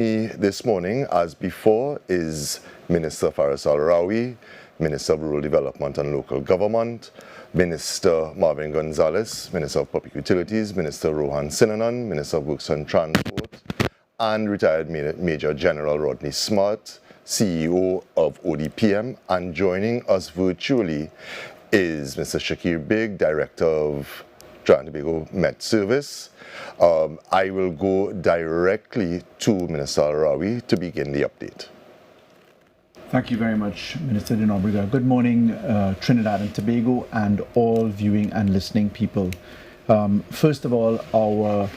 This morning, as before, is Minister Faris Al-Rawi, Minister of Rural Development and Local Government, Minister Marvin Gonzalez, Minister of Public Utilities, Minister Rohan Sinanan, Minister of Works and Transport, and retired Major General Rodney Smart, CEO of ODPM, and joining us virtually is Mr. Shakir Big, Director of Trinidad Tobago Met Service. I will go directly to Minister Al-Rawi to begin the update. Thank you very much, Minister de Nobrega. Good morning, Trinidad and Tobago and all viewing and listening people. First of all, our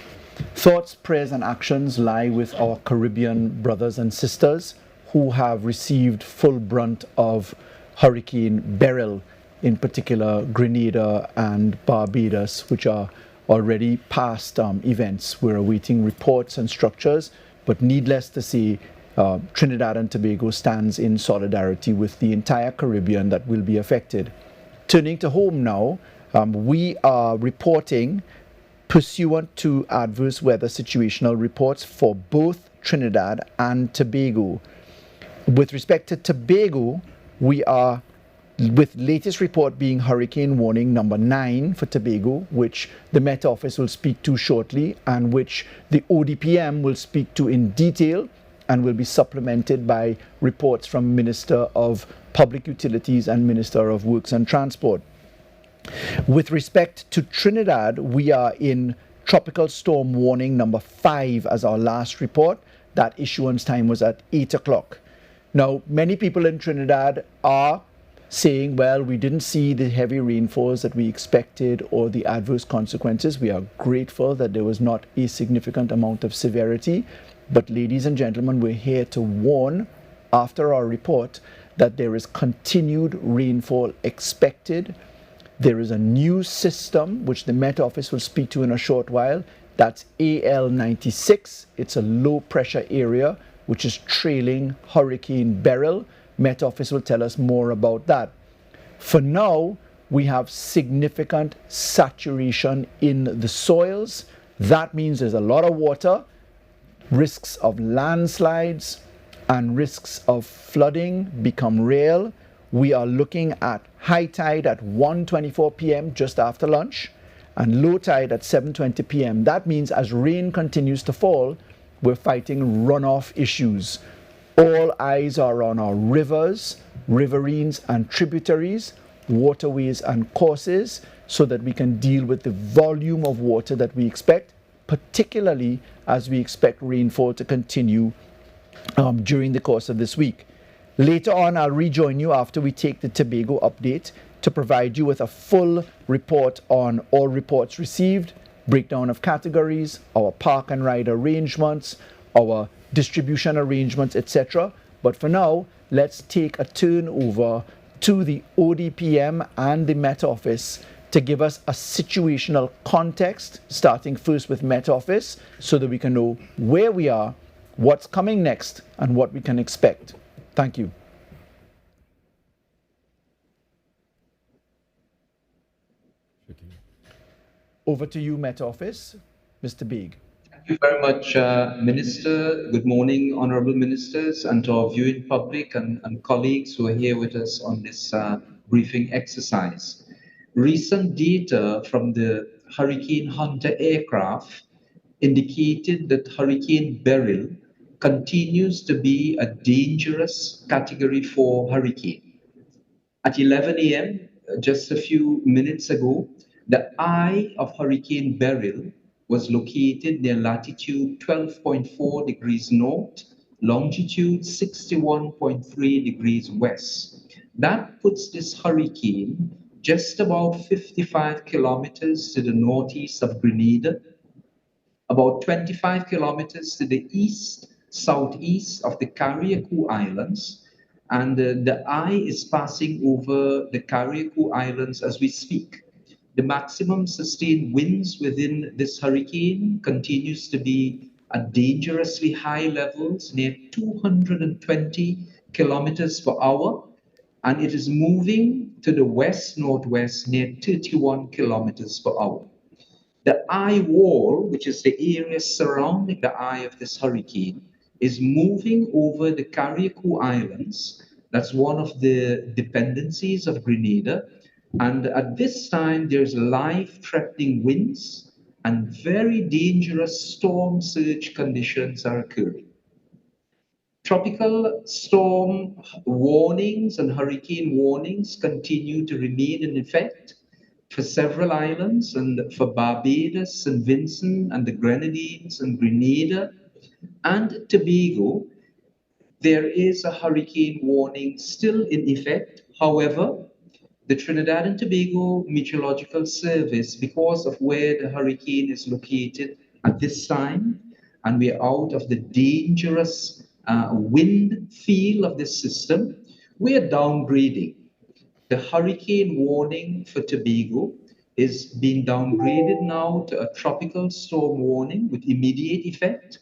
thoughts, prayers and actions lie with our Caribbean brothers and sisters who have received full brunt of Hurricane Beryl, in particular Grenada and Barbados, which are already past events. We're awaiting reports and structures, but needless to say, Trinidad and Tobago stands in solidarity with the entire Caribbean that will be affected. Turning to home now, we are reporting pursuant to adverse weather situational reports for both Trinidad and Tobago. With respect to Tobago, we are with latest report being hurricane warning number 9 for Tobago, which the Met Office will speak to shortly and which the ODPM will speak to in detail and will be supplemented by reports from Minister of Public Utilities and Minister of Works and Transport. With respect to Trinidad, we are in tropical storm warning number 5 as our last report. That issuance time was at 8 o'clock. Now, many people in Trinidad are saying, well, we didn't see the heavy rainfalls that we expected or the adverse consequences. We are grateful that there was not a significant amount of severity. But ladies and gentlemen, we're here to warn after our report that there is continued rainfall expected. There is a new system which the Met Office will speak to in a short while. That's AL96. It's a low pressure area which is trailing Hurricane Beryl. Met Office will tell us more about that. For now, we have significant saturation in the soils. That means there's a lot of water, risks of landslides and risks of flooding become real. We are looking at high tide at 1:24 p.m. just after lunch and low tide at 7:20 p.m. That means as rain continues to fall, we're fighting runoff issues. All eyes are on our rivers, riverines and tributaries, waterways and courses, so that we can deal with the volume of water that we expect, particularly as we expect rainfall to continue during the course of this week. Later on, I'll rejoin you after we take the Tobago update to provide you with a full report on all reports received, breakdown of categories, our park and ride arrangements, our distribution arrangements, etc. But for now, let's take a turn over to the ODPM and the Met Office to give us a situational context, starting first with Met Office, so that we can know where we are, what's coming next, and what we can expect. Thank you. Over to you, Met Office. Mr. Big. Thank you very much, Minister. Good morning, honorable ministers, and to our viewing public and colleagues who are here with us on this briefing exercise. Recent data from the Hurricane Hunter aircraft indicated that Hurricane Beryl continues to be a dangerous Category 4 hurricane. At 11 a.m., just a few minutes ago, the eye of Hurricane Beryl was located near latitude 12.4 degrees north, longitude 61.3 degrees west. That puts this hurricane just about 55 kilometers to the northeast of Grenada, about 25 kilometers to the southeast of the Carriacou Islands, and the eye is passing over the Carriacou Islands as we speak. The maximum sustained winds within this hurricane continues to be at dangerously high levels near 220 kilometers per hour, and it is moving to the west-northwest near 31 kilometers per hour. The eye wall, which is the area surrounding the eye of this hurricane, is moving over the Carriacou Islands. That's one of the dependencies of Grenada. And at this time, there's life-threatening winds and very dangerous storm surge conditions are occurring. Tropical storm warnings and hurricane warnings continue to remain in effect for several islands, and for Barbados, St. Vincent and the Grenadines and Grenada and Tobago, there is a hurricane warning still in effect. However, the Trinidad and Tobago Meteorological Service, because of where the hurricane is located at this time, and we are out of the dangerous wind field of this system, we are downgrading. The hurricane warning for Tobago is being downgraded now to a tropical storm warning with immediate effect,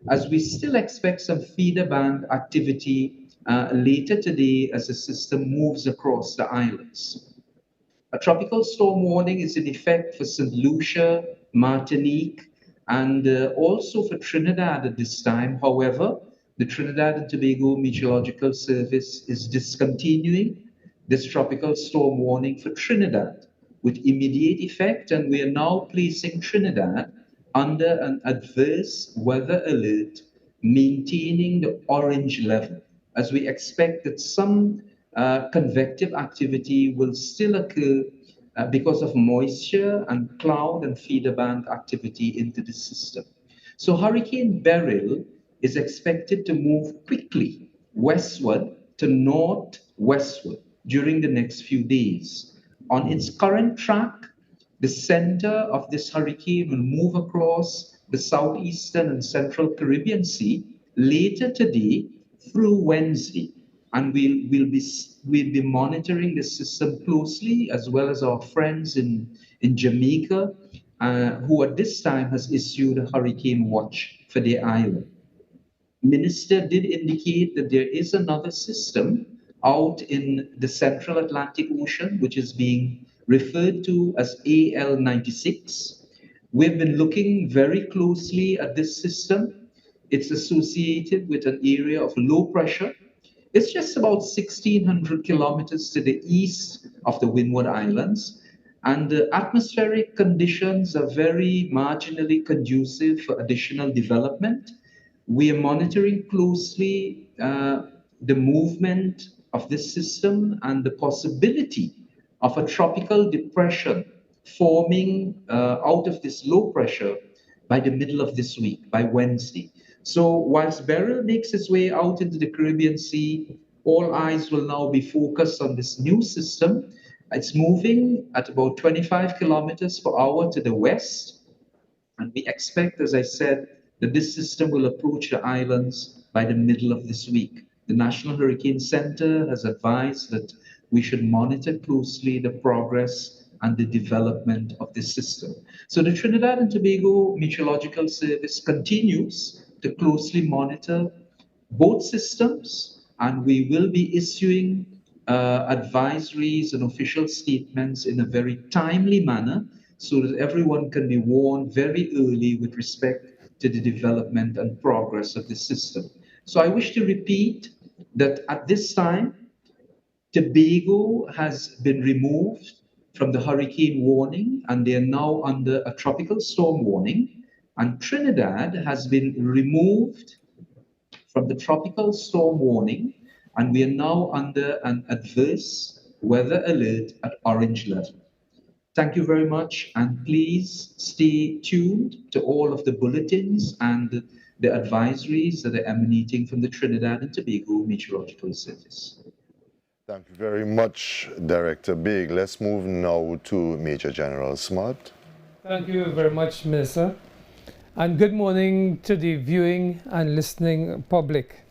as we still expect some feeder band activity later today as the system moves across the islands. A tropical storm warning is in effect for St. Lucia, Martinique, and also for Trinidad at this time. However, the Trinidad and Tobago Meteorological Service is discontinuing this tropical storm warning for Trinidad with immediate effect, and we are now placing Trinidad under an adverse weather alert, maintaining the orange level, as we expect that some convective activity will still occur because of moisture and cloud and feeder band activity into the system. So Hurricane Beryl is expected to move quickly westward to northwestward during the next few days. On its current track, the center of this hurricane will move across the southeastern and central Caribbean Sea later today through Wednesday. And we'll be monitoring the system closely, as well as our friends in Jamaica, who at this time has issued a hurricane watch for their island. Minister did indicate that there is another system out in the central Atlantic Ocean, which is being referred to as AL96. We've been looking very closely at this system. It's associated with an area of low pressure. It's just about 1,600 kilometers to the east of the Windward Islands, and the atmospheric conditions are very marginally conducive for additional development. We are monitoring closely the movement of this system and the possibility of a tropical depression forming out of this low pressure by the middle of this week, by Wednesday. So whilst Beryl makes its way out into the Caribbean Sea, all eyes will now be focused on this new system. It's moving at about 25 kilometers per hour to the west. And we expect, as I said, that this system will approach the islands by the middle of this week. The National Hurricane Center has advised that we should monitor closely the progress and the development of this system. So the Trinidad and Tobago Meteorological Service continues to closely monitor both systems, and we will be issuing advisories and official statements in a very timely manner so that everyone can be warned very early with respect to the development and progress of the system. So I wish to repeat that at this time, Tobago has been removed from the hurricane warning, and they are now under a tropical storm warning. And Trinidad has been removed from the tropical storm warning, and we are now under an adverse weather alert at orange level. Thank you very much, and please stay tuned to all of the bulletins and the advisories that are emanating from the Trinidad and Tobago Meteorological Service. Thank you very much, Director Big. Let's move now to Major General Smart. Thank you very much, Minister. And good morning to the viewing and listening public.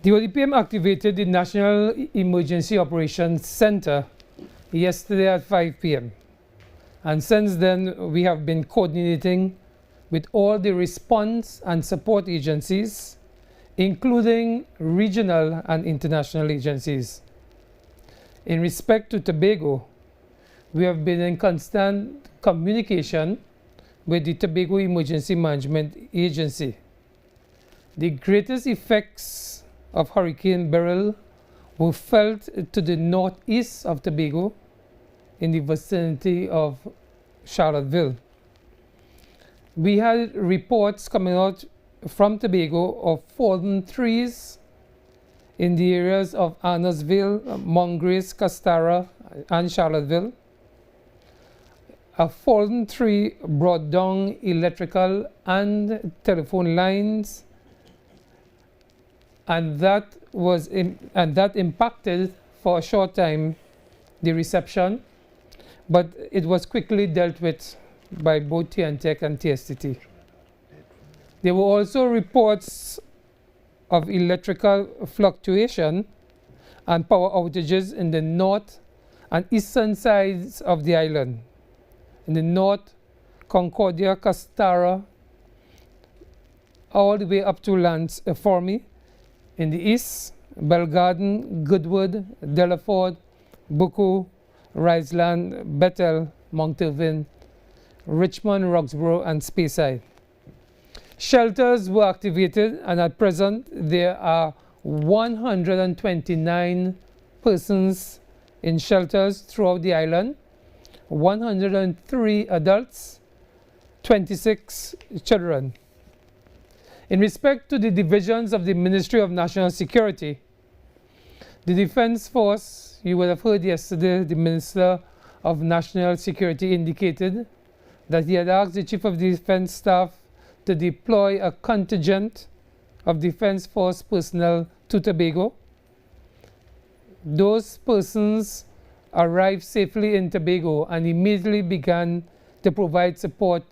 The ODPM activated the National Emergency Operations Center yesterday at 5 p.m. And since then, we have been coordinating with all the response and support agencies, including regional and international agencies. In respect to Tobago, we have been in constant communication with the Tobago Emergency Management Agency. The greatest effects of Hurricane Beryl were felt to the northeast of Tobago in the vicinity of Charlottesville. We had reports coming out from Tobago of fallen trees in the areas of Arnorsville, Mongrace, Castara, and Charlottesville. A fallen tree brought down electrical and telephone lines, and that impacted for a short time the reception, but it was quickly dealt with by both TNTEC and TSTT. There were also reports of electrical fluctuation and power outages in the north and eastern sides of the island. In the north, Concordia, Castara, all the way up to Formy. In the east, Belgarden, Goodwood, Delaford, Bucco, Riseland, Bethel, Mount Irvin, Richmond, Roxborough, and Speyside. Shelters were activated, and at present there are 129 persons in shelters throughout the island, 103 adults, 26 children. In respect to the divisions of the Ministry of National Security, the Defense Force, you would have heard yesterday, the Minister of National Security indicated that he had asked the Chief of Defense Staff to deploy a contingent of Defense Force personnel to Tobago. Those persons arrived safely in Tobago and immediately began to provide support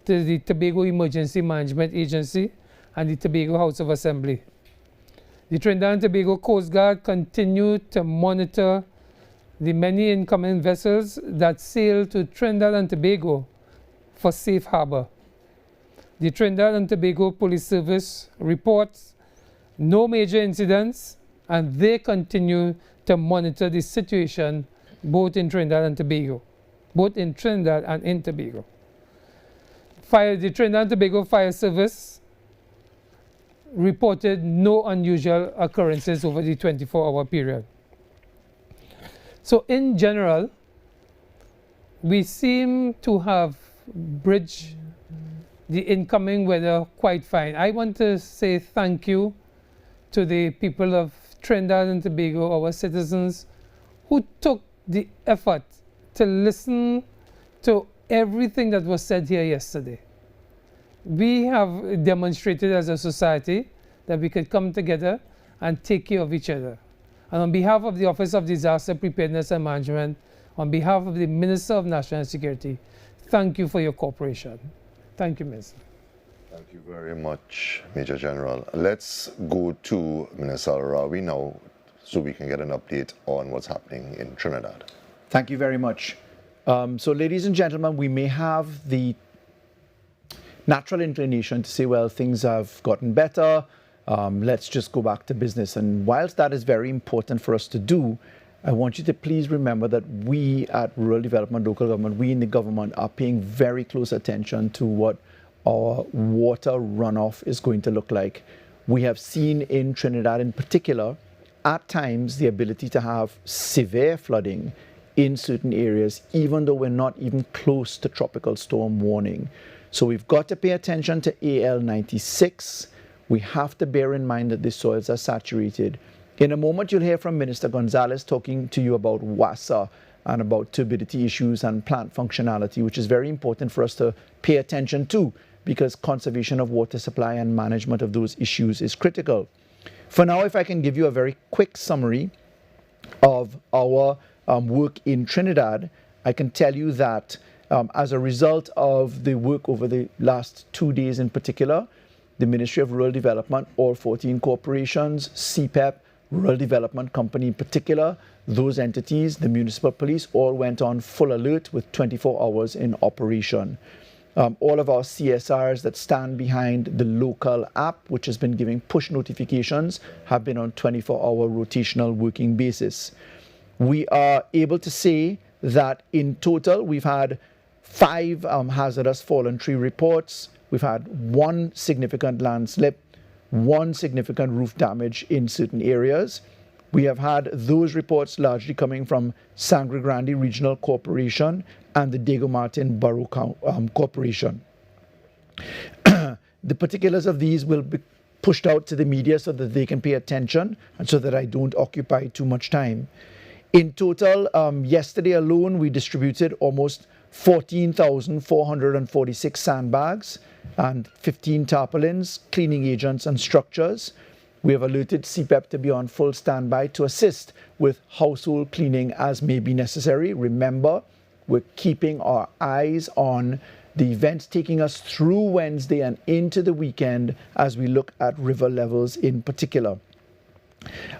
to the Tobago Emergency Management Agency and the Tobago House of Assembly. The Trinidad and Tobago Coast Guard continued to monitor the many incoming vessels that sail to Trinidad and Tobago for safe harbor. The Trinidad and Tobago Police Service reports no major incidents, and they continue to monitor the situation both in Trinidad and Tobago. The Trinidad and Tobago Fire Service reported no unusual occurrences over the 24-hour period. So in general, we seem to have bridged the incoming weather quite fine. I want to say thank you to the people of Trinidad and Tobago, our citizens, who took the effort to listen to everything that was said here yesterday. We have demonstrated as a society that we could come together and take care of each other. And on behalf of the Office of Disaster Preparedness and Management, on behalf of the Minister of National Security, thank you for your cooperation. Thank you, Minister. Thank you very much, Major General. Let's go to Minister Al-Arawi now so we can get an update on what's happening in Trinidad. Thank you very much. So ladies and gentlemen, we may have the natural inclination to say, well, things have gotten better, let's just go back to business. And whilst that is very important for us to do, I want you to please remember that we at Rural Development, Local Government, we in the government are paying very close attention to what our water runoff is going to look like. We have seen in Trinidad in particular, at times, the ability to have severe flooding in certain areas, even though we're not even close to tropical storm warning. So we've got to pay attention to AL96. We have to bear in mind that the soils are saturated. In a moment, you'll hear from Minister Gonzalez talking to you about WASA and about turbidity issues and plant functionality, which is very important for us to pay attention to because conservation of water supply and management of those issues is critical. For now, if I can give you a very quick summary of our work in Trinidad, I can tell you that as a result of the work over the last 2 days in particular, the Ministry of Rural Development, all 14 corporations, CPEP, Rural Development Company in particular, those entities, the municipal police, all went on full alert with 24 hours in operation. All of our CSRs that stand behind the local app, which has been giving push notifications, have been on 24-hour rotational working basis. We are able to say that in total, we've had 5 hazardous fallen tree reports. We've had 1 significant landslip, one significant roof damage in certain areas. We have had those reports largely coming from Sangre Grande Regional Corporation and the Diego Martin Borough Corporation. The particulars of these will be pushed out to the media so that they can pay attention and so that I don't occupy too much time. In total, yesterday alone, we distributed almost 14,446 sandbags and 15 tarpaulins, cleaning agents and structures. We have alerted CPEP to be on full standby to assist with household cleaning as may be necessary. Remember, we're keeping our eyes on the events taking us through Wednesday and into the weekend as we look at river levels in particular.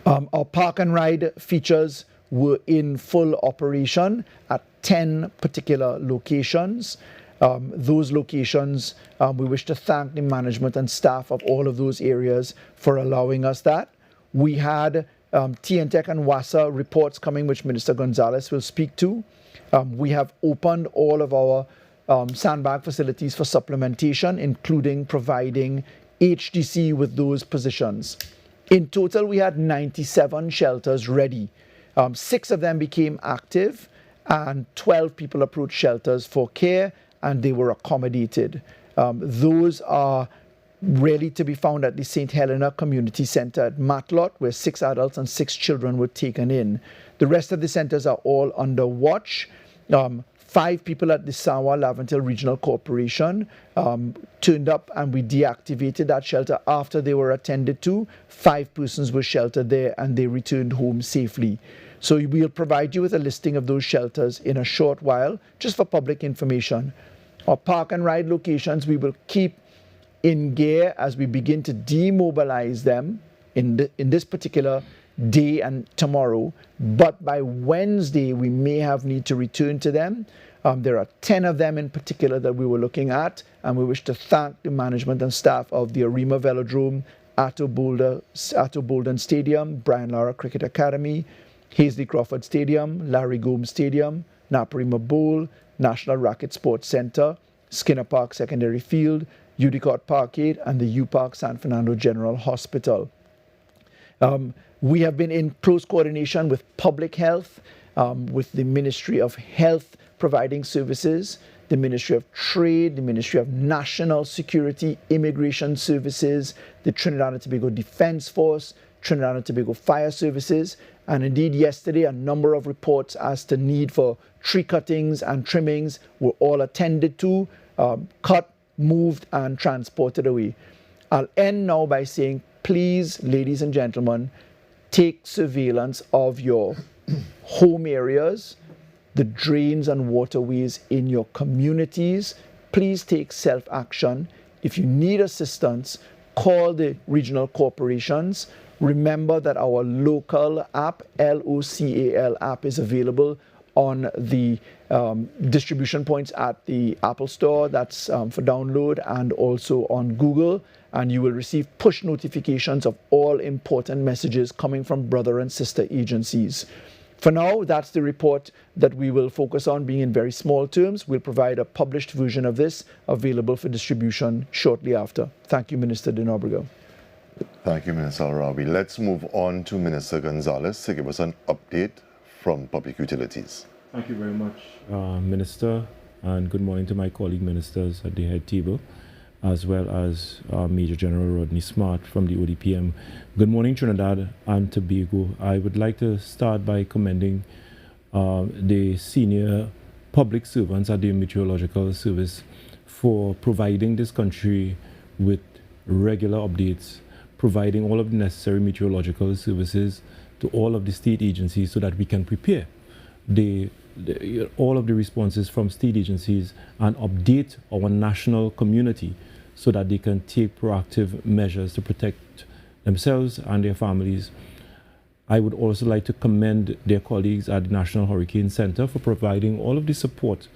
Our park and ride features were in full operation at 10 particular locations. Those locations, we wish to thank the management and staff of all of those areas for allowing us that. We had TNTEC and WASA reports coming, which Minister Gonzalez will speak to. We have opened all of our sandbag facilities for supplementation, including providing HDC with those positions. In total, we had 97 shelters ready. 6 of them became active, and 12 people approached shelters for care, and they were accommodated. Those are really to be found at the St. Helena Community Center at Matlot, where 6 adults and 6 children were taken in. The rest of the centers are all under watch. 5 people at the Sawa Laventil Regional Corporation turned up, and we deactivated that shelter after they were attended to. 5 persons were sheltered there, and they returned home safely. So we'll provide you with a listing of those shelters in a short while, just for public information. Our park and ride locations, we will keep in gear as we begin to demobilize them in this particular day and tomorrow. But by Wednesday, we may have need to return to them. There are 10 of them in particular that we were looking at, and we wish to thank the management and staff of the Arima Velodrome, Atto Bolden Stadium, Brian Lara Cricket Academy, Hazley Crawford Stadium, Larry Gomes Stadium, Naparima Bowl, National Racket Sports Center, Skinner Park Secondary Field, Udicott Parkade, and the U-Park San Fernando General Hospital. We have been in close coordination with public health, with the Ministry of Health providing services, the Ministry of Trade, the Ministry of National Security, Immigration Services, the Trinidad and Tobago Defense Force, Trinidad and Tobago Fire Services, and indeed yesterday a number of reports as to need for tree cuttings and trimmings were all attended to, cut, moved, and transported away. I'll end now by saying, please, ladies and gentlemen, take surveillance of your home areas, the drains and waterways in your communities. Please take self-action. If you need assistance, call the regional corporations. Remember that our local app, LOCAL app, is available on the distribution points at the Apple Store. That's for download, and also on Google. And you will receive push notifications of all important messages coming from brother and sister agencies. For now, that's the report that we will focus on, being in very small terms. We'll provide a published version of this available for distribution shortly after. Thank you, Minister de Nobrega. Thank you, Minister Al-Rawi. Let's move on to Minister Gonzalez to give us an update from Public Utilities. Thank you very much, Minister, and good morning to my colleague ministers at the head table, as well as Major General Rodney Smart from the ODPM. Good morning, Trinidad and Tobago. I would like to start by commending the senior public servants at the Meteorological Service for providing this country with regular updates, providing all of the necessary meteorological services to all of the state agencies so that we can prepare all of the responses from state agencies and update our national community so that they can take proactive measures to protect themselves and their families. I would also like to commend their colleagues at the National Hurricane Center for providing all of the support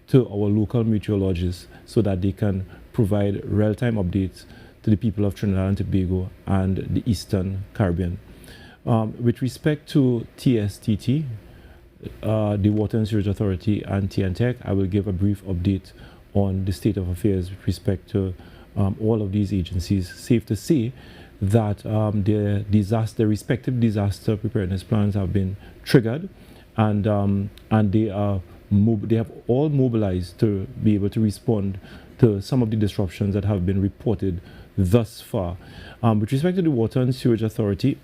to our local meteorologists so that they can provide real-time updates to the people of Trinidad and Tobago and the Eastern Caribbean. With respect to TSTT, the Water and Sewage Authority and TNTEC, I will give a brief update on the state of affairs with respect to all of these agencies. Safe to say that their respective disaster preparedness plans have been triggered, and they have all mobilized to be able to respond to some of the disruptions that have been reported thus far. With respect to the Water and Sewage Authority,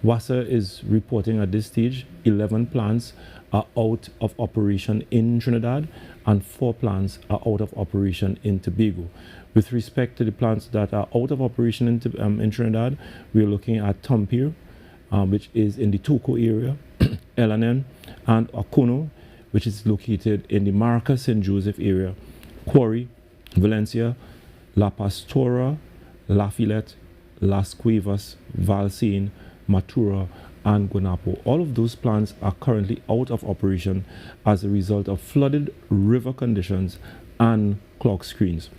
WASA is reporting at this stage 11 plants are out of operation in Trinidad and 4 plants are out of operation in Tobago. With respect to the plants that are out of operation in Trinidad, we are looking at Tampere, which is in the Toco area, Elanen, and Okono, which is located in the Maracas St. Joseph area, Quarry, Valencia, La Pastora, La Filette, Las Cuevas, Valsine, Matura, and Guanapo. All of those plants are currently out of operation as a result of flooded river conditions and clog screens.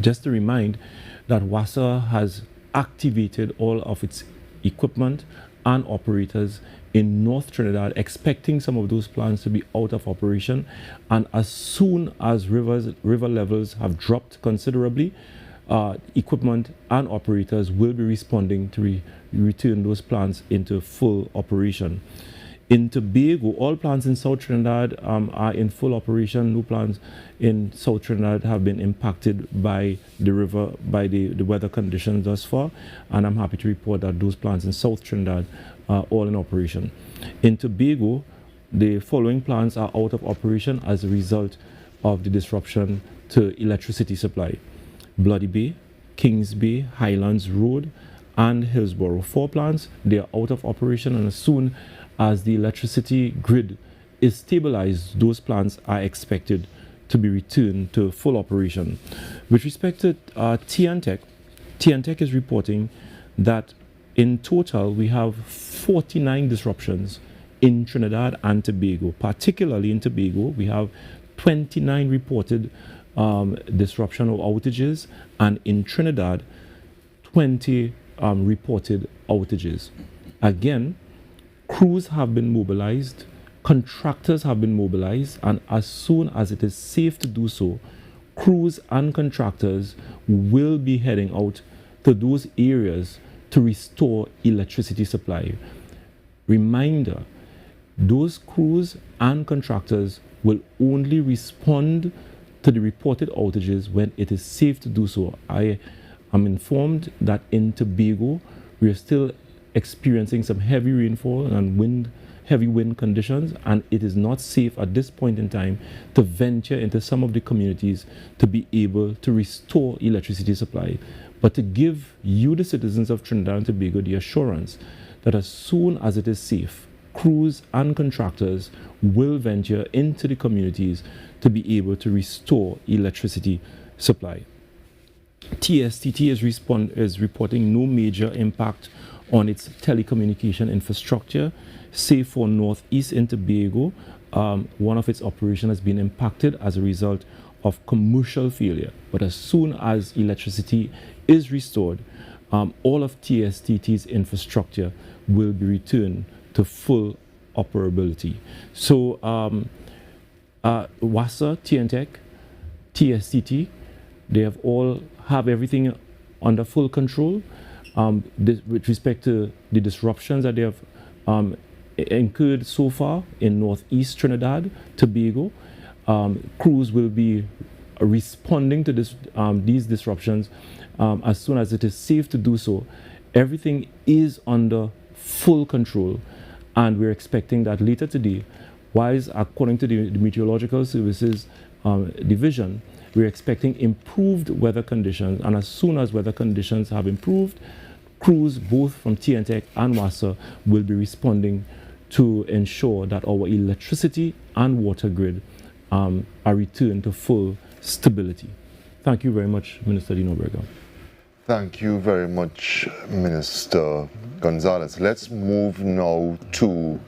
Just to remind that WASA has activated all of its equipment and operators in North Trinidad, expecting some of those plants to be out of operation, and as soon as river levels have dropped considerably, equipment and operators will be responding to return those plants into full operation. In Tobago, all plants in South Trinidad are in full operation. No plants in South Trinidad have been impacted by the weather conditions thus far, and I'm happy to report that those plants in South Trinidad are all in operation. In Tobago, the following plants are out of operation as a result of the disruption to electricity supply: Bloody Bay, Kings Bay, Highlands Road, and Hillsborough. 4 plants, they are out of operation, and as soon as the electricity grid is stabilized, those plants are expected to be returned to full operation. With respect to TNTech is reporting that in total we have 49 disruptions in Trinidad and Tobago. Particularly in Tobago, we have 29 reported disruption or outages, and in Trinidad, 20 reported outages. Again, crews have been mobilized, contractors have been mobilized, and as soon as it is safe to do so, crews and contractors will be heading out to those areas to restore electricity supply. Reminder, those crews and contractors will only respond to the reported outages when it is safe to do so. I am informed that in Tobago, we are still experiencing some heavy rainfall and heavy wind conditions, and it is not safe at this point in time to venture into some of the communities to be able to restore electricity supply. But to give you, the citizens of Trinidad and Tobago, the assurance that as soon as it is safe, crews and contractors will venture into the communities to be able to restore electricity supply. TSTT is reporting no major impact on its telecommunication infrastructure, save for Northeast in Tobago. One of its operations has been impacted as a result of commercial failure. But as soon as electricity is restored, all of TSTT's infrastructure will be returned to full operability. So WASA, TNTech, TSTT, they have everything under full control. With respect to the disruptions that they have incurred so far in Northeast Trinidad, Tobago, crews will be responding to these disruptions as soon as it is safe to do so. Everything is under full control, and we're expecting that later today, whilst according to the Meteorological Services Division, we're expecting improved weather conditions, and as soon as weather conditions have improved, crews both from TNTech and WASA will be responding to ensure that our electricity and water grid are returned to full stability. Thank you very much, Minister Dino Berger. Thank you very much, Minister Gonzalez. Let's move now to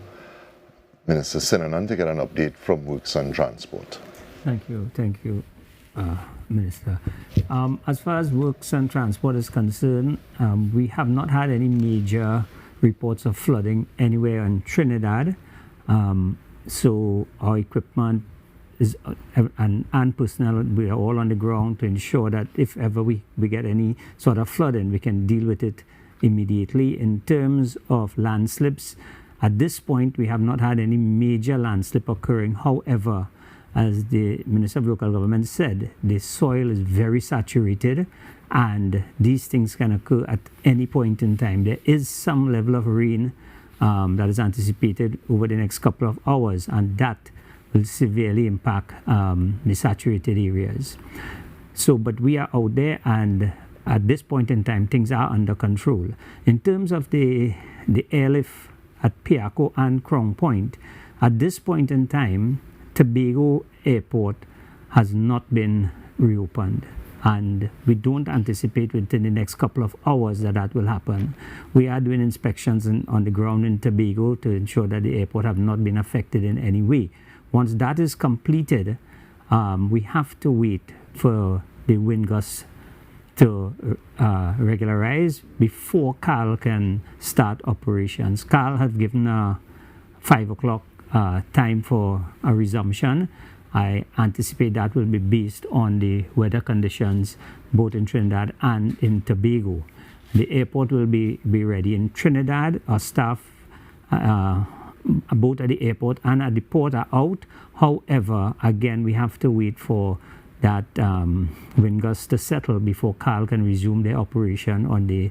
Minister Sinanan to get an update from Works and Transport. Thank you, Minister. As far as Works and Transport is concerned, we have not had any major reports of flooding anywhere in Trinidad. So our equipment and personnel, we are all on the ground to ensure that if ever we get any sort of flooding, we can deal with it immediately. In terms of landslips, at this point, we have not had any major landslip occurring. However, as the Minister of Local Government said, the soil is very saturated and these things can occur at any point in time. There is some level of rain that is anticipated over the next couple of hours, and that will severely impact the saturated areas. So, but we are out there, and at this point in time, things are under control. In terms of the airlift at Piaco and Crown Point, at this point in time, Tobago Airport has not been reopened, and we don't anticipate within the next couple of hours that will happen. We are doing inspections on the ground in Tobago to ensure that the airport have not been affected in any way. Once that is completed, we have to wait for the wind gusts to regularize before CAL can start operations. CAL have given a 5 o'clock time for a resumption. I anticipate that will be based on the weather conditions both in Trinidad and in Tobago. The airport will be ready. In Trinidad, our staff both at the airport and at the port are out. However, again, we have to wait for that wind gust to settle before CAL can resume their operation on the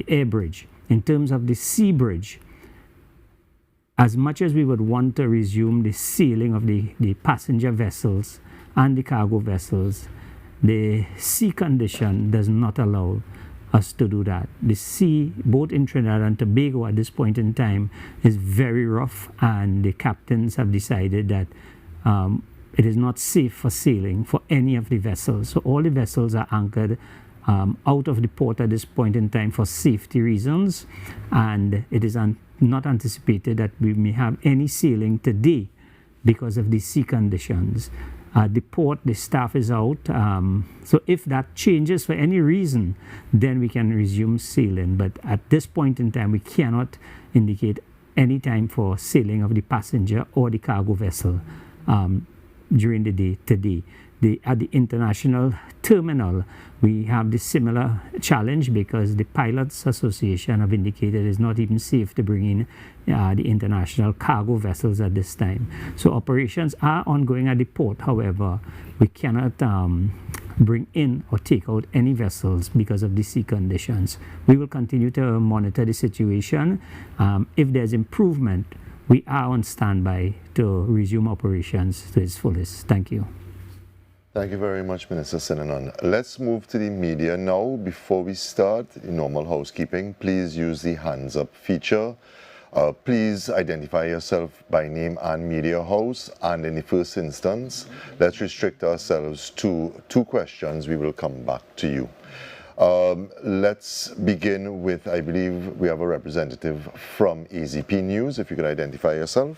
air bridge. In terms of the sea bridge, as much as we would want to resume the sailing of the passenger vessels and the cargo vessels, the sea condition does not allow us to do that. The sea, both in Trinidad and Tobago at this point in time, is very rough, and the captains have decided that it is not safe for sailing for any of the vessels. So all the vessels are anchored out of the port at this point in time for safety reasons, and it is not anticipated that we may have any sailing today because of the sea conditions. The port, the staff is out, so if that changes for any reason, then we can resume sailing. But at this point in time, we cannot indicate any time for sailing of the passenger or the cargo vessel during the day today. At the international terminal, we have the similar challenge because the Pilots Association have indicated it's not even safe to bring in the international cargo vessels at this time. So operations are ongoing at the port. However, we cannot bring in or take out any vessels because of the sea conditions. We will continue to monitor the situation. If there's improvement, we are on standby to resume operations to its fullest. Thank you. Thank you very much, Minister Sinanon. Let's move to the media now. Before we start the normal housekeeping, please use the hands up feature. Please identify yourself by name and media house. And in the first instance, let's restrict ourselves to 2 questions. We will come back to you. Let's begin with, I believe we have a representative from AZP News. If you could identify yourself.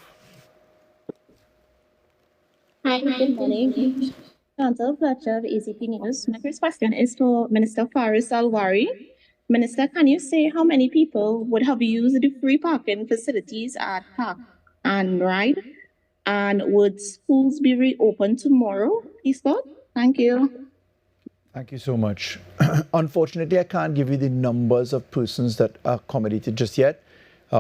Hi, good morning. Chantal Fletcher of AZP News. My first question is to Minister Faris Alwari. Minister, can you say how many people would have used the free parking facilities at Park and Ride? And would schools be reopened tomorrow, please, God? Thank you. Thank you so much. Unfortunately, I can't give you the numbers of persons that are accommodated just yet.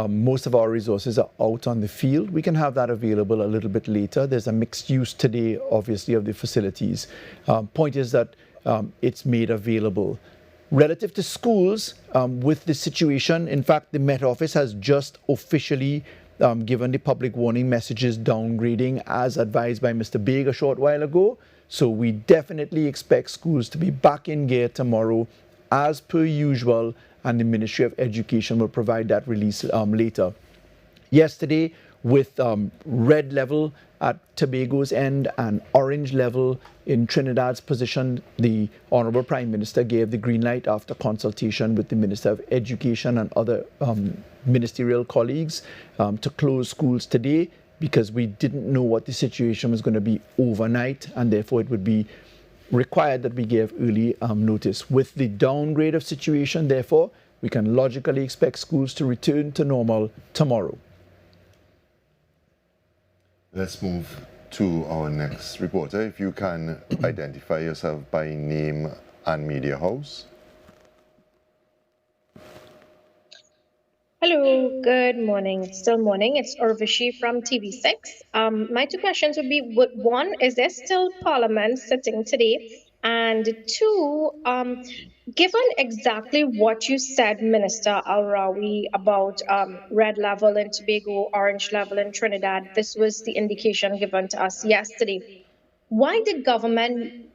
Most of our resources are out on the field. We can have that available a little bit later. There's a mixed use today, obviously, of the facilities. Point is that it's made available. Relative to schools, with the situation, in fact, the Met Office has just officially given the public warning messages downgrading as advised by Mr. Baig a short while ago. So we definitely expect schools to be back in gear tomorrow as per usual, and the Ministry of Education will provide that release later. Yesterday, with red level at Tobago's end and orange level in Trinidad's position, the Honorable Prime Minister gave the green light after consultation with the Minister of Education and other ministerial colleagues to close schools today, because we didn't know what the situation was going to be overnight, and therefore it would be required that we give early notice. With the downgrade of situation, therefore, we can logically expect schools to return to normal tomorrow. Let's move to our next reporter. If you can identify yourself by name and media house. Hello, good morning. It's still morning. It's Urvashi from TV6. My two questions would be one, is there still Parliament sitting today? And two, given exactly what you said, Minister Al-Rawi, about red level in Tobago, orange level in Trinidad, this was the indication given to us yesterday. Why did government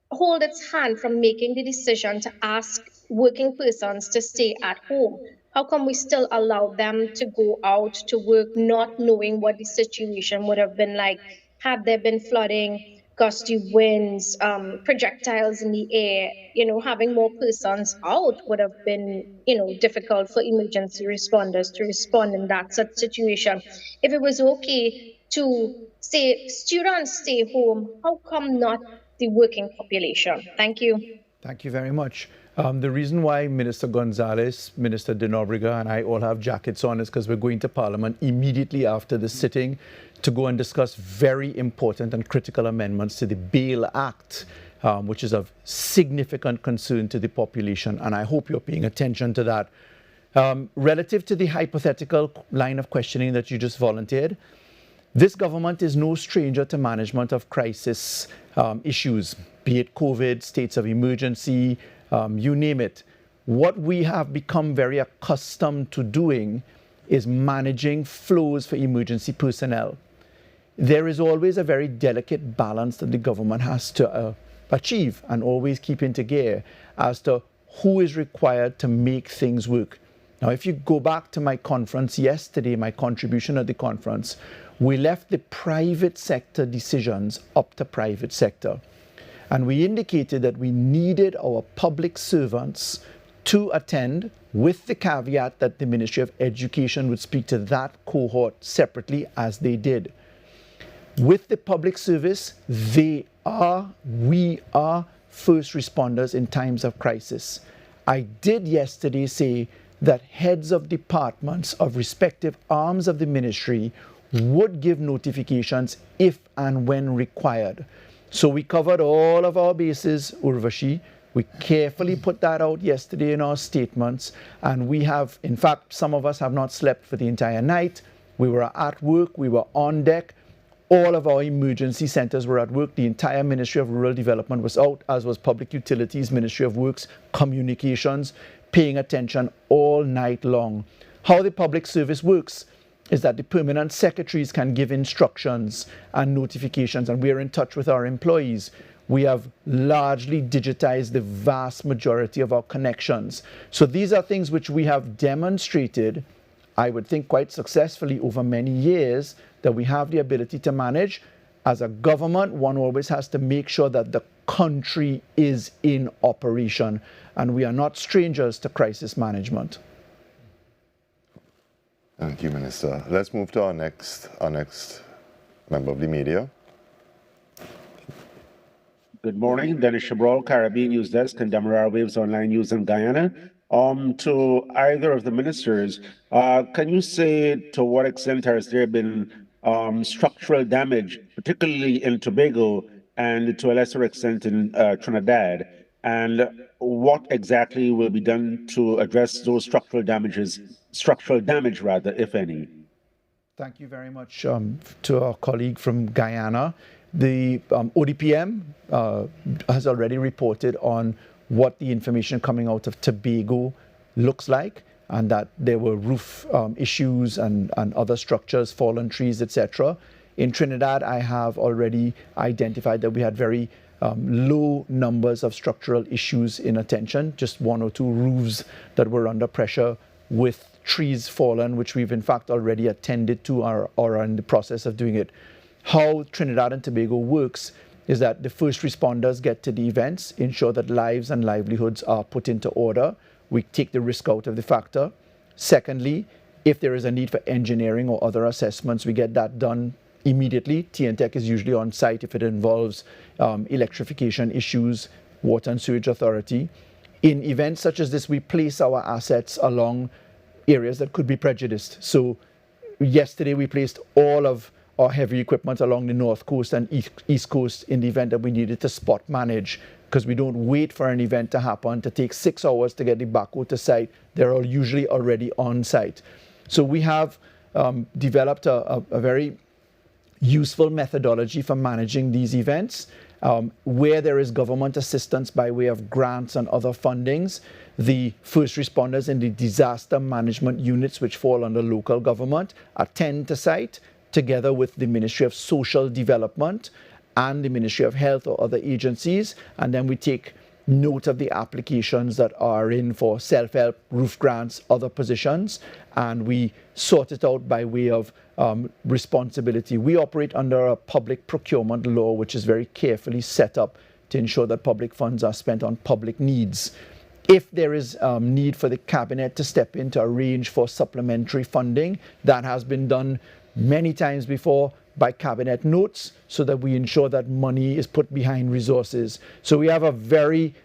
hold its hand from making the decision to ask working persons to stay at home? How come we still allow them to go out to work not knowing what the situation would have been like had there been flooding, gusty winds, projectiles in the air? Having more persons out would have been, difficult for emergency responders to respond in that such situation. If it was okay to say students stay home, how come not the working population? Thank you. Thank you very much. The reason why Minister Gonzalez, Minister de Nobrega, and I all have jackets on is because we're going to Parliament immediately after the sitting to go and discuss very important and critical amendments to the Bail Act, which is of significant concern to the population, and I hope you're paying attention to that. Relative to the hypothetical line of questioning that you just volunteered, this government is no stranger to management of crisis issues, be it COVID, states of emergency, you name it. What we have become very accustomed to doing is managing flows for emergency personnel. There is always a very delicate balance that the government has to achieve and always keep into gear as to who is required to make things work. Now, if you go back to my conference yesterday, my contribution at the conference, we left the private sector decisions up to private sector. And we indicated that we needed our public servants to attend, with the caveat that the Ministry of Education would speak to that cohort separately, as they did. With the public service, we are first responders in times of crisis. I did yesterday say that heads of departments of respective arms of the ministry would give notifications if and when required. So we covered all of our bases, Urvashi. We carefully put that out yesterday in our statements, and we have, in fact, some of us have not slept for the entire night. We were at work, we were on deck. All of our emergency centers were at work. The entire Ministry of Rural Development was out, as was Public Utilities, Ministry of Works, Communications, paying attention all night long. How the public service works is that the permanent secretaries can give instructions and notifications, and we are in touch with our employees. We have largely digitized the vast majority of our connections. So these are things which we have demonstrated, I would think quite successfully over many years, that we have the ability to manage. As a government, one always has to make sure that the country is in operation, and we are not strangers to crisis management. Thank you, Minister. Let's move to our next member of the media. Good morning, Dennis Chabrol, Caribbean News Desk, and Demerara Waves Online News in Guyana. To either of the ministers, can you say to what extent has there been structural damage, particularly in Tobago and to a lesser extent in Trinidad? And what exactly will be done to address those structural damage, if any? Thank you very much to our colleague from Guyana. The ODPM has already reported on what the information coming out of Tobago looks like, and that there were roof issues and other structures, fallen trees, etc. In Trinidad, I have already identified that we had very low numbers of structural issues in attention, just one or two roofs that were under pressure with trees fallen, which we've in fact already attended to or are in the process of doing it. How Trinidad and Tobago works is that the first responders get to the events, ensure that lives and livelihoods are put into order. We take the risk out of the factor. Secondly, if there is a need for engineering or other assessments, we get that done immediately. TNTech is usually on site if it involves electrification issues, Water and Sewage Authority. In events such as this, we place our assets along areas that could be prejudiced. So yesterday we placed all of our heavy equipment along the north coast and east coast in the event that we needed to spot manage, because we don't wait for an event to happen to take 6 hours to get the backhoe to site. They're all usually already on site. So we have developed a very useful methodology for managing these events. Where there is government assistance by way of grants and other fundings, the first responders in the disaster management units, which fall under local government, attend to site together with the Ministry of Social Development and the Ministry of Health or other agencies, and then we take note of the applications that are in for self-help, roof grants, other positions, and we sort it out by way of responsibility. We operate under a public procurement law, which is very carefully set up to ensure that public funds are spent on public needs. If there is need for the cabinet to step in to arrange for supplementary funding, that has been done many times before by cabinet notes, so that we ensure that money is put behind resources. So we have a very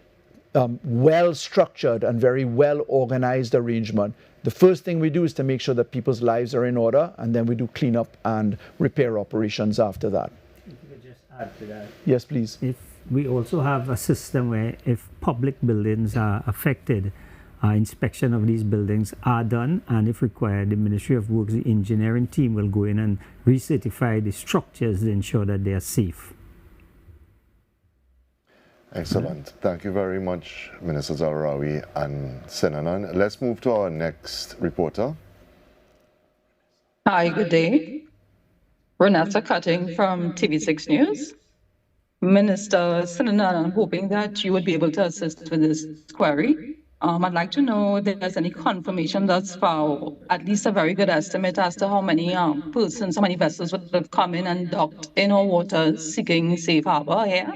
well-structured and very well-organized arrangement. The first thing we do is to make sure that people's lives are in order, and then we do cleanup and repair operations after that. If you could just add to that. Yes, please. If we also have a system where if public buildings are affected, inspection of these buildings are done, and if required, the Ministry of Works, the engineering team will go in and recertify the structures to ensure that they are safe. Excellent. Thank you very much, Minister Al-Rawi and Senanan. Let's move to our next reporter. Hi, good day. Renata Cutting from TV6 News. Minister Senanan, I'm hoping that you would be able to assist with this query. I'd like to know if there's any confirmation thus far, at least a very good estimate as to how many persons, how many vessels would have come in and docked in our waters seeking safe harbor here.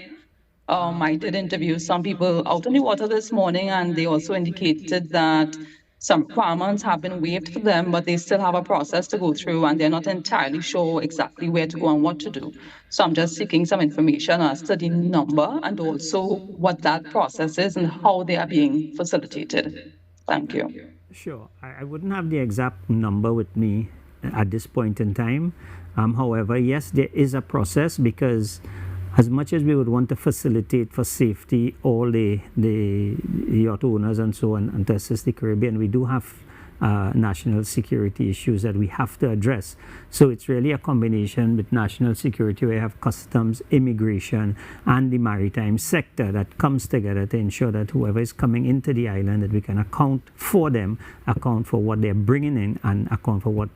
I did interview some people out in the water this morning, and they also indicated that some requirements have been waived for them, but they still have a process to go through, and they're not entirely sure exactly where to go and what to do. So I'm just seeking some information as to the number and also what that process is and how they are being facilitated. Thank you. Sure. I wouldn't have the exact number with me at this point in time. However, yes, there is a process, because as much as we would want to facilitate for safety all the yacht owners and so on, and to assist the Caribbean, we do have national security issues that we have to address. So it's really a combination with national security, where you have customs, immigration, and the maritime sector that comes together to ensure that whoever is coming into the island, that we can account for them, account for what they're bringing in, and account for what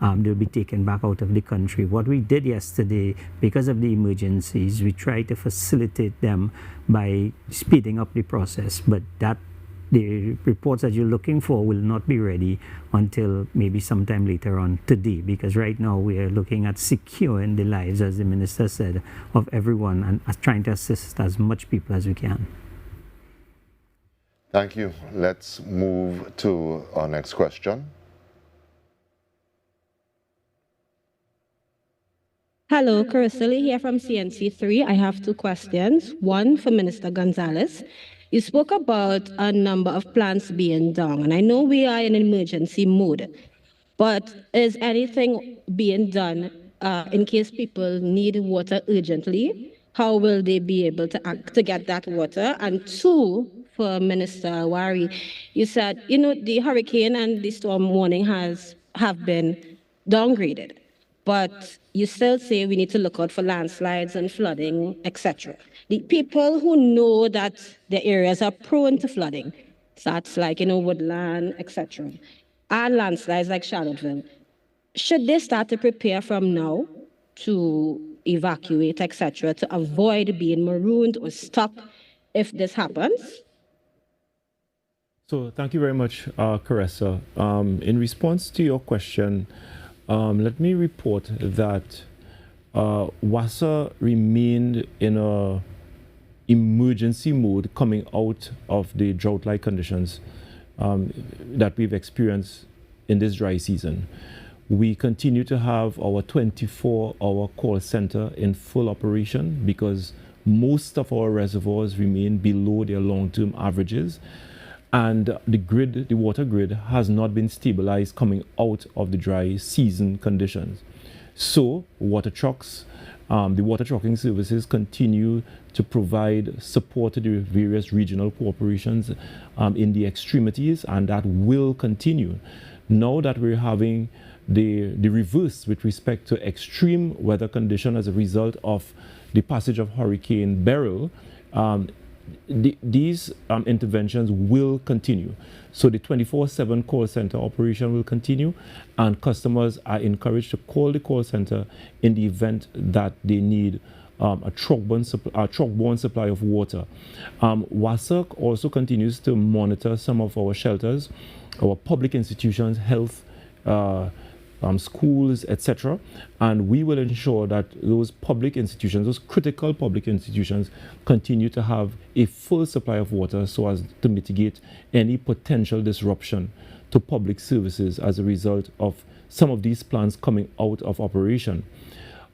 they'll be taken back out of the country. What we did yesterday, because of the emergencies, we tried to facilitate them by speeding up the process, but that the reports that you're looking for will not be ready until maybe sometime later on today, because right now we are looking at securing the lives, as the minister said, of everyone, and trying to assist as much people as we can. Thank you. Let's move to our next question. Hello, Carissili here from CNC3. I have two questions. One for Minister Gonzalez. You spoke about a number of plants being down, and I know we are in emergency mode, but is anything being done in case people need water urgently? How will they be able to get that water? And two, for Minister Wari, you said, the hurricane and the storm warning have been downgraded, but you still say we need to look out for landslides and flooding, etc. The people who know that the areas are prone to flooding, that's like, woodland, etc., and landslides like Charlottesville, should they start to prepare from now to evacuate, etc., to avoid being marooned or stuck if this happens? So thank you very much, Caressa. In response to your question, let me report that WASA remained in a emergency mode coming out of the drought-like conditions that we've experienced in this dry season. We continue to have our 24-hour call center in full operation because most of our reservoirs remain below their long-term averages, and the water grid has not been stabilized coming out of the dry season conditions. So water trucks, the water trucking services continue to provide support to the various regional corporations in the extremities, and that will continue. Now that we're having the reverse with respect to extreme weather condition as a result of the passage of Hurricane Beryl, these interventions will continue. So the 24/7 call center operation will continue, and customers are encouraged to call the call center in the event that they need a truck-borne supply of water. WASAC also continues to monitor some of our shelters, our public institutions, health, schools, etc. And we will ensure that those public institutions, those critical public institutions, continue to have a full supply of water so as to mitigate any potential disruption to public services as a result of some of these plants coming out of operation.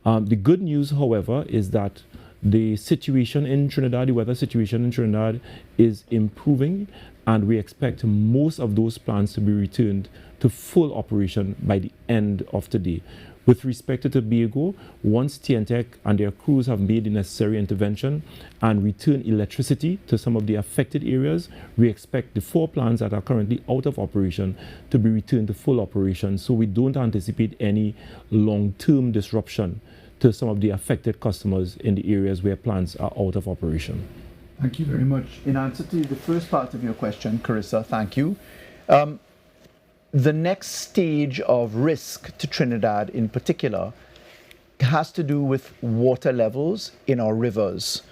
The good news, however, is that the situation in Trinidad, the weather situation in Trinidad is improving, and we expect most of those plants to be returned to full operation by the end of today. With respect to Tobago, once TNTEC and their crews have made the necessary intervention and return electricity to some of the affected areas, we expect the 4 plants that are currently out of operation to be returned to full operation. So we don't anticipate any long-term disruption to some of the affected customers in the areas where plants are out of operation. Thank you very much. In answer to the first part of your question, Carissa, thank you. The next stage of risk to Trinidad in particular has to do with water levels in our rivers.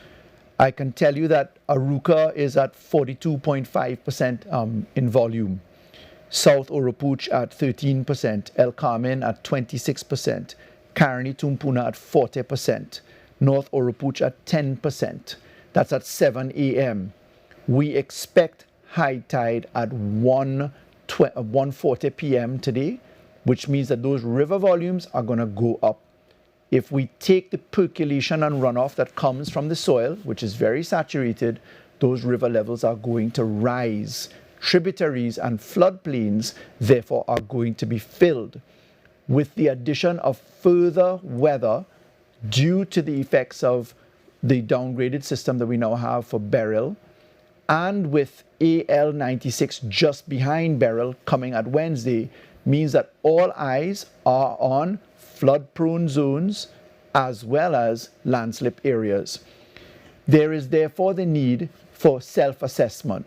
I can tell you that Aruca is at 42.5% in volume, South Oropouche at 13%, El Carmen at 26%, Caroni Tumpuna at 40%, North Oropouche at 10%. That's at 7 a.m. We expect high tide at 1:40 p.m. today, which means that those river volumes are going to go up. If we take the percolation and runoff that comes from the soil, which is very saturated, those river levels are going to rise. Tributaries and floodplains, therefore, are going to be filled. With the addition of further weather due to the effects of the downgraded system that we now have for Beryl, and with AL96 just behind Beryl coming at Wednesday, means that all eyes are on flood-prone zones as well as landslip areas. There is therefore the need for self-assessment.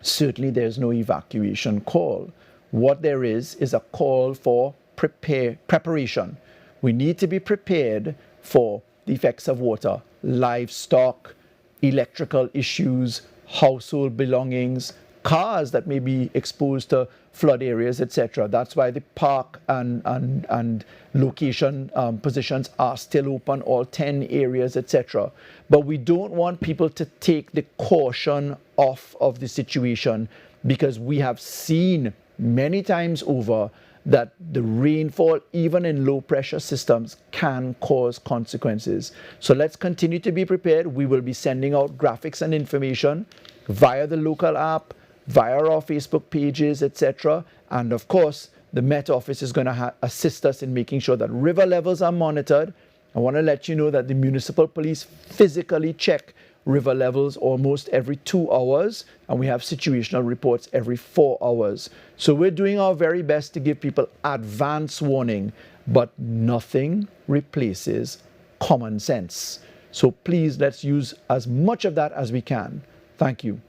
Certainly there's no evacuation call. What there is a call for preparation. We need to be prepared for the effects of water, livestock, electrical issues, household belongings, cars that may be exposed to flood areas, etc. That's why the park and location positions are still open, all 10 areas, etc. But we don't want people to take the caution off of the situation, because we have seen many times over that the rainfall, even in low pressure systems, can cause consequences. So let's continue to be prepared. We will be sending out graphics and information via the local app, via our Facebook pages, etc. And of course, the Met Office is going to assist us in making sure that river levels are monitored. I want to let you know that the municipal police physically check river levels almost every 2 hours, and we have situational reports every 4 hours. So we're doing our very best to give people advance warning, but nothing replaces common sense. So please, let's use as much of that as we can. Thank you.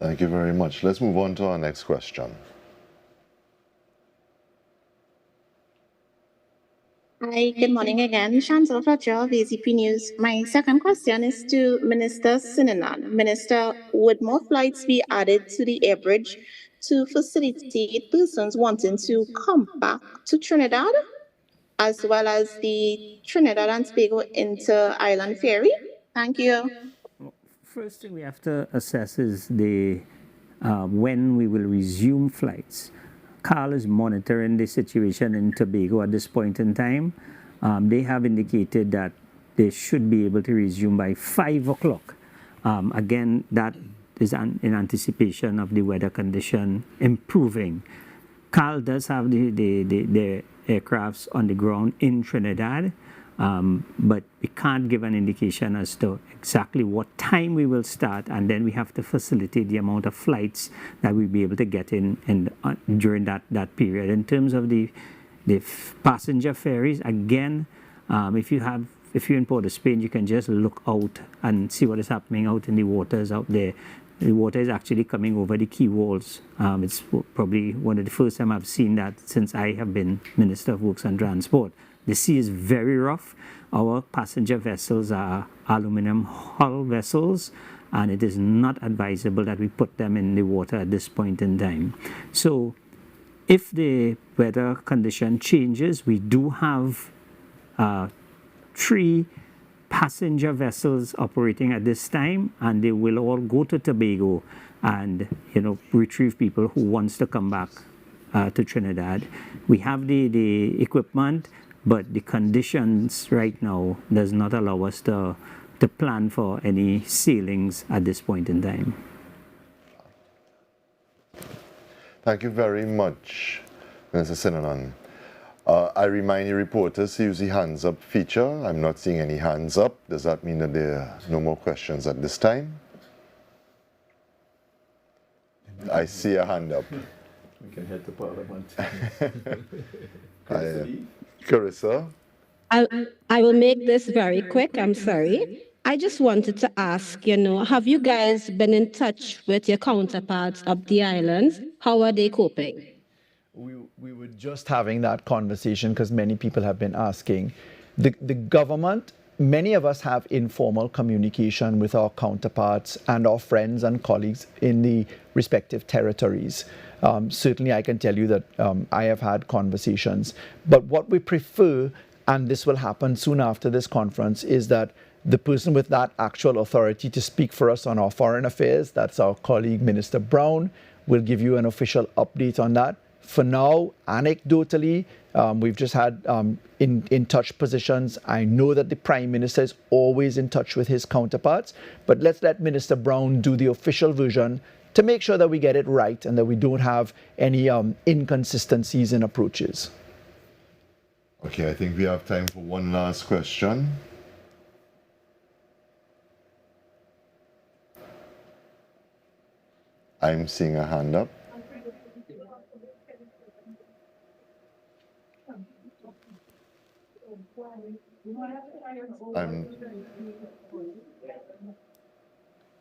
Thank you very much. Let's move on to our next question. Hi, good morning again. Chantal Fletcher of AZP News. My second question is to Minister Sinanan. Minister, would more flights be added to the air bridge to facilitate persons wanting to come back to Trinidad, as well as the Trinidad and Tobago inter-island ferry? Thank you. First thing we have to assess is the when we will resume flights. Carl is monitoring the situation in Tobago at this point in time. They have indicated that they should be able to resume by 5 o'clock. Again, that is in anticipation of the weather condition improving. Carl does have the aircrafts on the ground in Trinidad, but we can't give an indication as to exactly what time we will start, and then we have to facilitate the amount of flights that we'll be able to get in during that period. In terms of the passenger ferries, again, if you're in Port of Spain, you can just look out and see what is happening out in the waters out there. The water is actually coming over the quay walls. It's probably one of the first time I've seen that since I have been Minister of Works and Transport. The sea is very rough. Our passenger vessels are aluminum hull vessels, and it is not advisable that we put them in the water at this point in time. So if the weather condition changes, we do have 3 passenger vessels operating at this time, and they will all go to Tobago and retrieve people who wants to come back to Trinidad. We have the equipment, but the conditions right now does not allow us to plan for any sailings at this point in time. Thank you very much, Mr. Sinanan. I remind you reporters to use the hands up feature. I'm not seeing any hands up. Does that mean that there are no more questions at this time? I see a hand up. We can head to Parliament. Carissa? I will make this very quick. I'm sorry. I just wanted to ask, have you guys been in touch with your counterparts up the islands? How are they coping? We were just having that conversation because many people have been asking. The government, many of us have informal communication with our counterparts and our friends and colleagues in the respective territories. Certainly, I can tell you that I have had conversations. But what we prefer, and this will happen soon after this conference, is that the person with that actual authority to speak for us on our foreign affairs, that's our colleague Minister Brown, will give you an official update on that. For now, anecdotally, we've just had in touch positions. I know that the Prime Minister is always in touch with his counterparts, but let's let Minister Brown do the official version to make sure that we get it right and that we don't have any inconsistencies in approaches. Okay, I think we have time for one last question. I'm seeing a hand up.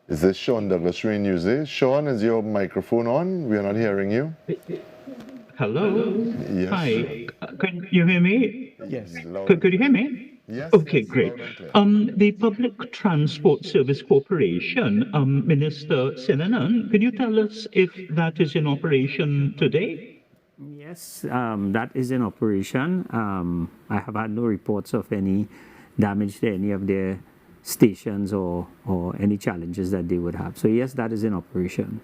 Is this Sean Douglas Rain News? Sean, is your microphone on? We are not hearing you. Hello? Yes. Hi. Can you hear me? Yes. Could you hear me? Yes. Okay, yes, great. loud and clear. The Public Transport Service Corporation, Minister Sinanan, can you tell us if that is in operation today? Yes, that is in operation. I have had no reports of any damage to any of their stations or any challenges that they would have. So yes, that is in operation.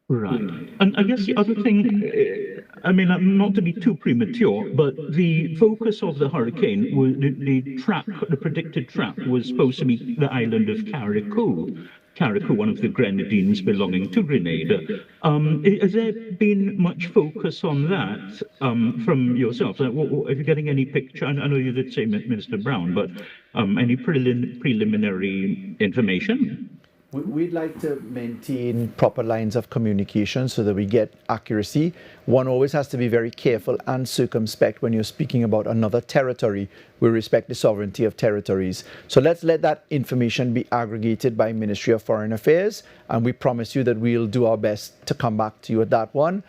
Right. And I guess the other thing, not to be too premature, but the focus of the hurricane, was the predicted track was supposed to be the island of Carriacou, one of the Grenadines belonging to Grenada. Has there been much focus on that from yourself? Are you getting any picture? I know you did say Minister Brown, but any preliminary information? We'd like to maintain proper lines of communication so that we get accuracy. One always has to be very careful and circumspect when you're speaking about another territory. We respect the sovereignty of territories. So let's let that information be aggregated by Ministry of Foreign Affairs, and we promise you that we'll do our best to come back to you with that one.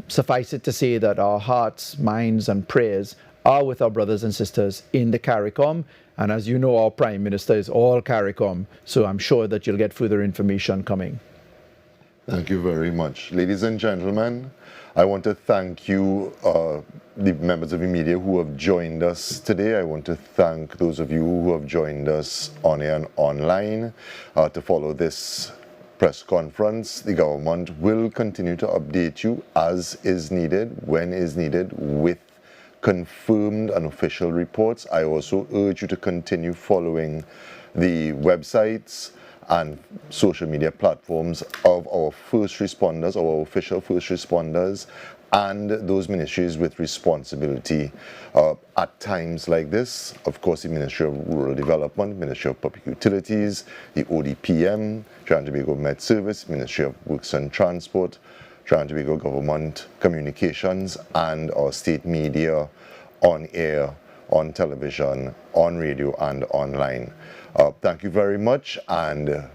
Suffice it to say that our hearts, minds, and prayers are with our brothers and sisters in the CARICOM. And as you know, our Prime Minister is all CARICOM, so I'm sure that you'll get further information coming. Thank you very much. Ladies and gentlemen, I want to thank you, the members of the media who have joined us today. I want to thank those of you who have joined us on air and online to follow this press conference. The government will continue to update you as is needed, when is needed, with confirmed and official reports. I also urge you to continue following the websites and social media platforms of our first responders, our official first responders, and those ministries with responsibility at times like this. Of course, the Ministry of Rural Development, Ministry of Public Utilities, the ODPM, Trinidad Tobago Met Service, Ministry of Works and Transport, Trinidad Tobago Government Communications, and our state media on air, on television, on radio, and online. Thank you very much, and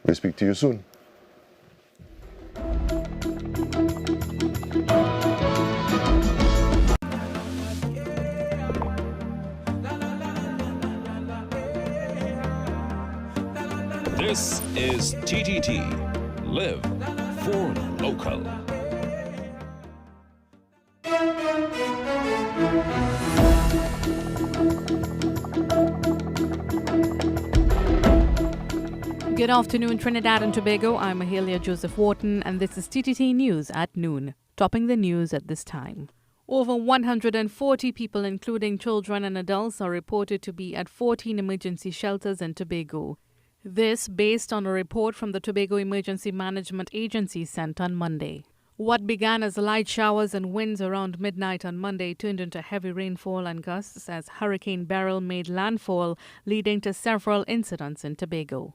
we'll speak to you soon. This is TTT. Live for local. Good afternoon, Trinidad and Tobago. I'm Mahalia Joseph Wharton, and this is TTT News at noon. Topping the news at this time. Over 140 people, including children and adults, are reported to be at 14 emergency shelters in Tobago. This based on a report from the Tobago Emergency Management Agency sent on Monday. What began as light showers and winds around midnight on Monday turned into heavy rainfall and gusts as Hurricane Beryl made landfall, leading to several incidents in Tobago.